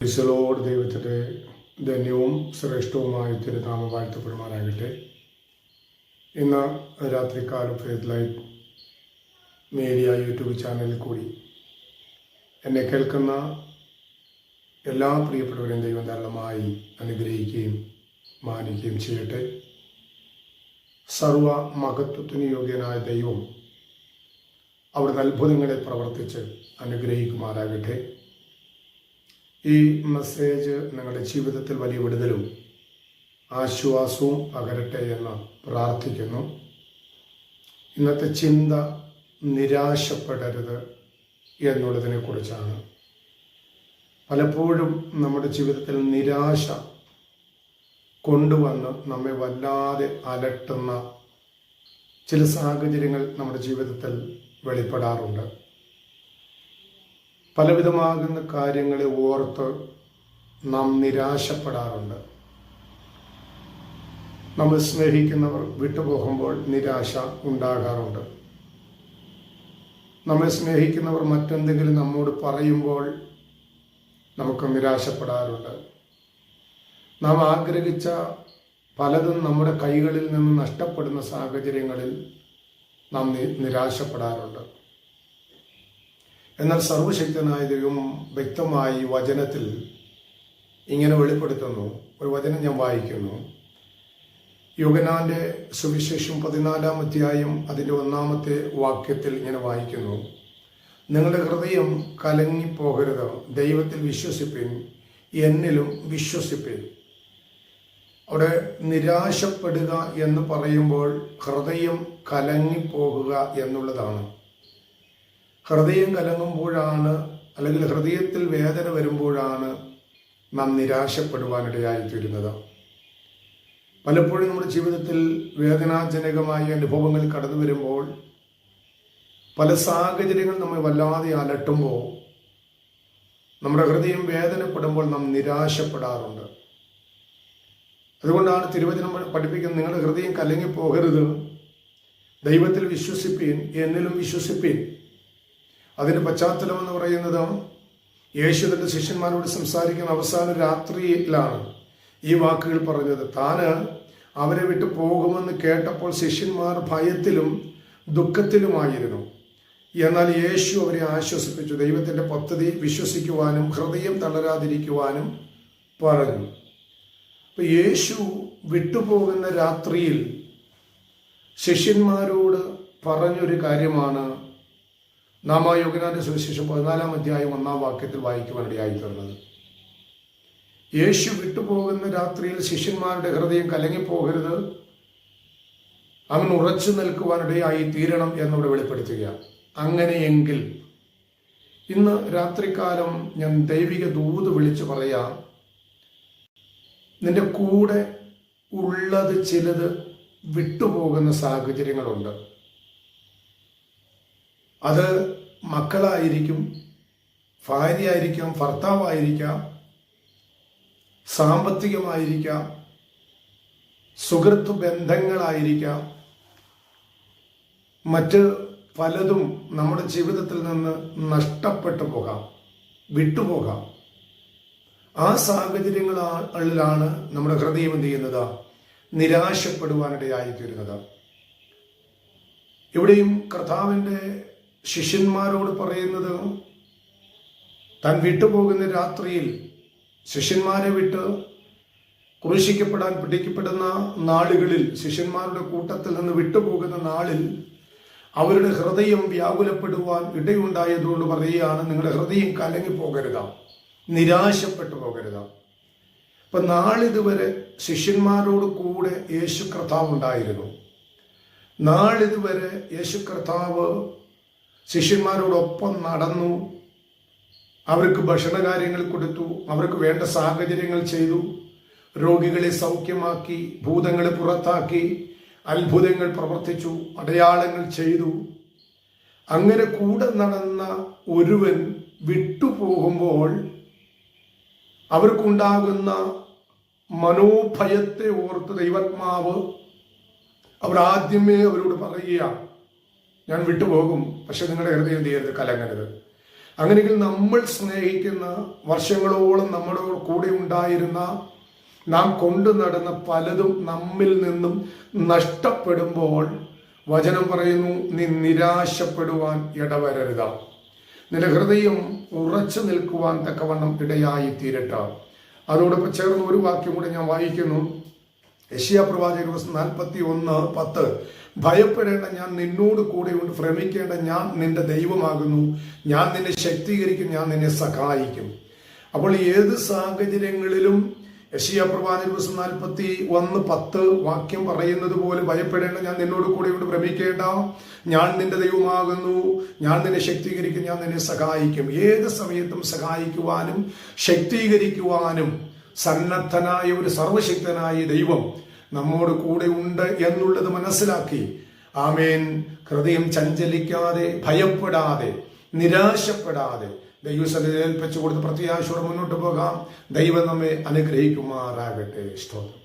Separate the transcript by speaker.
Speaker 1: ഈശോയോട് ദൈവത്തിൻ്റെ ധന്യവും ശ്രേഷ്ഠവുമായ തിരുനാമം വാഴ്ത്തപ്പെടുമാറാകട്ടെ. ഇന്ന് രാത്രികാലം ഫെയ്ത്ത് ലൈറ്റ് മീഡിയ യൂട്യൂബ് ചാനലിൽ കൂടി എന്നെ കേൾക്കുന്ന എല്ലാ പ്രിയപ്പെട്ടവരെയും ദൈവം ധാരാളമായി അനുഗ്രഹിക്കുകയും മാനിക്കുകയും ചെയ്യട്ടെ. സർവ മഹത്വത്തിന് യോഗ്യനായ ദൈവം അവിടുത്തെ അത്ഭുതങ്ങളെ പ്രവർത്തിച്ച് അനുഗ്രഹിക്കുമാറാകട്ടെ. ഈ മെസ്സേജ് നിങ്ങളുടെ ജീവിതത്തിൽ വലിയ വിടുതലും ആശ്വാസവും പകരട്ടെ എന്ന് പ്രാർത്ഥിക്കുന്നു. ഇന്നത്തെ ചിന്ത നിരാശപ്പെടരുത് എന്നുള്ളതിനെ കുറിച്ചാണ്. പലപ്പോഴും നമ്മുടെ ജീവിതത്തിൽ നിരാശ കൊണ്ടുവന്ന് നമ്മെ വല്ലാതെ അലട്ടുന്ന ചില സാഹചര്യങ്ങൾ നമ്മുടെ ജീവിതത്തിൽ വെളിപ്പെടാറുണ്ട്. പലവിധമാകുന്ന കാര്യങ്ങളെ ഓർത്ത് നാം നിരാശപ്പെടാറുണ്ട്. നമ്മൾ സ്നേഹിക്കുന്നവർ വിട്ടുപോകുമ്പോൾ നിരാശ ഉണ്ടാകാറുണ്ട്. നമ്മെ സ്നേഹിക്കുന്നവർ മറ്റെന്തെങ്കിലും നമ്മോട് പറയുമ്പോൾ നമുക്ക് നിരാശപ്പെടാറുണ്ട്. നാം ആഗ്രഹിച്ച പലതും നമ്മുടെ കൈകളിൽ നിന്ന് നഷ്ടപ്പെടുന്ന സാഹചര്യങ്ങളിൽ നാം നിരാശപ്പെടാറുണ്ട്. എന്നാൽ സർവശക്തനായ ദൈവം വ്യക്തമായി വചനത്തിൽ ഇങ്ങനെ വെളിപ്പെടുത്തുന്നു. ഒരു വചനം ഞാൻ വായിക്കുന്നു. യോഹന്നാന്റെ സുവിശേഷം 14-ാം അധ്യായം അതിൻ്റെ 1-ാമത്തെ വാക്യത്തിൽ ഇങ്ങനെ വായിക്കുന്നു: നിങ്ങളുടെ ഹൃദയം കലങ്ങിപ്പോകരുത്, ദൈവത്തിൽ വിശ്വസിപ്പിൻ, എന്നിലും വിശ്വസിപ്പിൻ. അവിടെ നിരാശപ്പെടുക എന്ന് പറയുമ്പോൾ ഹൃദയം കലങ്ങിപ്പോകുക എന്നുള്ളതാണ്. ഹൃദയം കലങ്ങുമ്പോഴാണ്, അല്ലെങ്കിൽ ഹൃദയത്തിൽ വേദന വരുമ്പോഴാണ് നാം നിരാശപ്പെടുവാനിടയായിത്തീരുന്നത്. പലപ്പോഴും നമ്മുടെ ജീവിതത്തിൽ വേദനാജനകമായ അനുഭവങ്ങൾ കടന്നു വരുമ്പോൾ, പല സാഹചര്യങ്ങൾ നമ്മെ വല്ലാതെ അലട്ടുമ്പോൾ, നമ്മുടെ ഹൃദയം വേദനപ്പെടുമ്പോൾ നാം നിരാശപ്പെടാറുണ്ട്. അതുകൊണ്ടാണ് തിരുവചനം പഠിപ്പിക്കുന്നത്, നിങ്ങളുടെ ഹൃദയം കലങ്ങിപ്പോകരുത്, ദൈവത്തിൽ വിശ്വസിപ്പീൻ, എന്നിലും വിശ്വസിപ്പീൻ. അതിൻ്റെ പശ്ചാത്തലം എന്ന് പറയുന്നത്, യേശു തന്റെ ശിഷ്യന്മാരോട് സംസാരിക്കുന്ന അവസാന രാത്രിയിലാണ് ഈ വാക്കുകൾ പറഞ്ഞത്. താന് അവരെ വിട്ടു പോകുമെന്ന് കേട്ടപ്പോൾ ശിഷ്യന്മാർ ഭയത്തിലും ദുഃഖത്തിലുമായിരുന്നു. എന്നാൽ യേശു അവരെ ആശ്വസിപ്പിച്ചു. ദൈവത്തിൻ്റെ പദ്ധതി വിശ്വസിക്കുവാനും ഹൃദയം തളരാതിരിക്കുവാനും പറഞ്ഞു. അപ്പൊ യേശു വിട്ടുപോകുന്ന രാത്രിയിൽ ശിഷ്യന്മാരോട് പറഞ്ഞൊരു കാര്യമാണ് നാം ആ യോഹന്നാന്റെ സുവിശേഷം 14-ാം അധ്യായം 1-ാം വാക്യത്തിൽ വായിക്കുവാനിടയായി തീർന്നത്. യേശു വിട്ടുപോകുന്ന രാത്രിയിൽ ശിഷ്യന്മാരുടെ ഹൃദയം കലങ്ങിപ്പോകരുത്, അവൻ ഉറച്ചു നിൽക്കുവാനിടയായി തീരണം എന്നിവിടെ വെളിപ്പെടുത്തുക. അങ്ങനെയെങ്കിൽ ഇന്ന് രാത്രികാലം ഞാൻ ദൈവിക ദൂത് വിളിച്ചു പറയാം, നിന്റെ കൂടെ ഉള്ളത് ചിലത് വിട്ടുപോകുന്ന സാഹചര്യങ്ങളുണ്ട്. അത് മക്കളായിരിക്കും, ഭാര്യയായിരിക്കാം, ഭർത്താവായിരിക്കാം, സാമ്പത്തികമായിരിക്കാം, സുഹൃത്ത് ബന്ധങ്ങളായിരിക്കാം, മറ്റ് പലതും നമ്മുടെ ജീവിതത്തിൽ നിന്ന് നഷ്ടപ്പെട്ടു പോകാം, വിട്ടുപോകാം. ആ സാഹചര്യങ്ങളിലാണ് നമ്മുടെ ഹൃദയം എന്ത് ചെയ്യുന്നത്? നിരാശപ്പെടുവാനിടയായിത്തീരുന്നത്. ഇവിടെയും കർത്താവിൻ്റെ ശിഷ്യന്മാരോട് പറയുന്നത്, താൻ വിട്ടുപോകുന്ന രാത്രിയിൽ ശിഷ്യന്മാരെ വിട്ട് ക്രൂശിക്കപ്പെടാൻ പിടിക്കപ്പെടുന്ന നാളുകളിൽ, ശിഷ്യന്മാരുടെ കൂട്ടത്തിൽ നിന്ന് വിട്ടുപോകുന്ന നാളിൽ അവരുടെ ഹൃദയം വ്യാകുലപ്പെടുവാൻ ഇടയുണ്ടായതുകൊണ്ട് പറയുകയാണ്, നിങ്ങളുടെ ഹൃദയം കലങ്ങിപ്പോകരുത്, നിരാശപ്പെട്ടു പോകരുത്. അപ്പൊ നാളിതുവരെ ശിഷ്യന്മാരോട് കൂടെ യേശു കർത്താവ് ഉണ്ടായിരുന്നു. നാളിതുവരെ യേശു കർത്താവ് ശിഷ്യന്മാരോടൊപ്പം നടന്നു, അവർക്ക് ഭക്ഷണകാര്യങ്ങൾ കൊടുത്തു, അവർക്ക് വേണ്ട സാഹചര്യങ്ങൾ ചെയ്തു, രോഗികളെ സൗഖ്യമാക്കി, ഭൂതങ്ങളെ പുറത്താക്കി, അത്ഭുതങ്ങൾ പ്രവർത്തിച്ചു, അടയാളങ്ങൾ ചെയ്തു. അങ്ങനെ കൂടെ നടന്ന ഒരുവൻ വിട്ടുപോകുമ്പോൾ അവർക്കുണ്ടാകുന്ന മനോഭയത്തെ ഓർത്ത് ദൈവാത്മാവ് അവർ ആദ്യമേ അവരോട് പറയുക, ഞാൻ വിട്ടുപോകും, പക്ഷെ നിങ്ങളുടെ ഹൃദയം എന്ത് ചെയ്യരുത്, കലങ്ങരുത്. അങ്ങനെയെങ്കിൽ നമ്മൾ സ്നേഹിക്കുന്ന, വർഷങ്ങളോളം നമ്മുടെ കൂടെ ഉണ്ടായിരുന്ന, നാം കൊണ്ടു നടന്ന പലതും നമ്മിൽ നിന്നും നഷ്ടപ്പെടുമ്പോൾ വചനം പറയുന്നു, നീ നിരാശപ്പെടുവാൻ ഇടവരരുത്. നിന്റെ ഹൃദയം ഉറച്ചു നിൽക്കുവാൻ തക്കവണ്ണം ഇടയായി തീരട്ടെ. അതോടൊപ്പം ചേർന്ന് ഒരു വാക്യം കൂടെ ഞാൻ വായിക്കുന്നു. യെശയ്യാ പ്രവാചകൻ 41:10. ഭയപ്പെടേണ്ട, ഞാൻ നിന്നോട് കൂടെയുണ്ട്. ഭ്രമിക്കേണ്ട, ഞാൻ നിന്റെ ദൈവമാകുന്നു. ഞാൻ നിന്നെ ശക്തീകരിക്കും, ഞാൻ നിന്നെ സഹായിക്കും. അപ്പോൾ ഏത് സാഹചര്യങ്ങളിലും യെശയ്യാ പ്രവാചകൻ 41:10 വാക്യം പറയുന്നത് പോലെ ഭയപ്പെടേണ്ട, ഞാൻ നിന്നോട് കൂടെയുണ്ട്. ഭ്രമിക്കേണ്ട, ഞാൻ നിന്റെ ദൈവമാകുന്നു. ഞാൻ നിന്നെ ശക്തീകരിക്കും, ഞാൻ നിന്നെ സഹായിക്കും. ഏത് സമയത്തും സഹായിക്കുവാനും ശക്തീകരിക്കുവാനും സന്നദ്ധനായ ഒരു സർവശക്തനായ ദൈവം നമ്മോട് കൂടെ ഉണ്ട് എന്നുള്ളത് മനസ്സിലാക്കി, ആമേൻ, ഹൃദയം ചഞ്ചലിക്കാതെ, ഭയപ്പെടാതെ, നിരാശപ്പെടാതെ ദൈവസന്നിധിയിൽ ഏൽപ്പിച്ചു കൊടുത്ത് പ്രത്യാശയോടെ മുന്നോട്ട് പോകാം. ദൈവം നമ്മെ അനുഗ്രഹിക്കുമാറാകട്ടെ. സ്തോത്രം.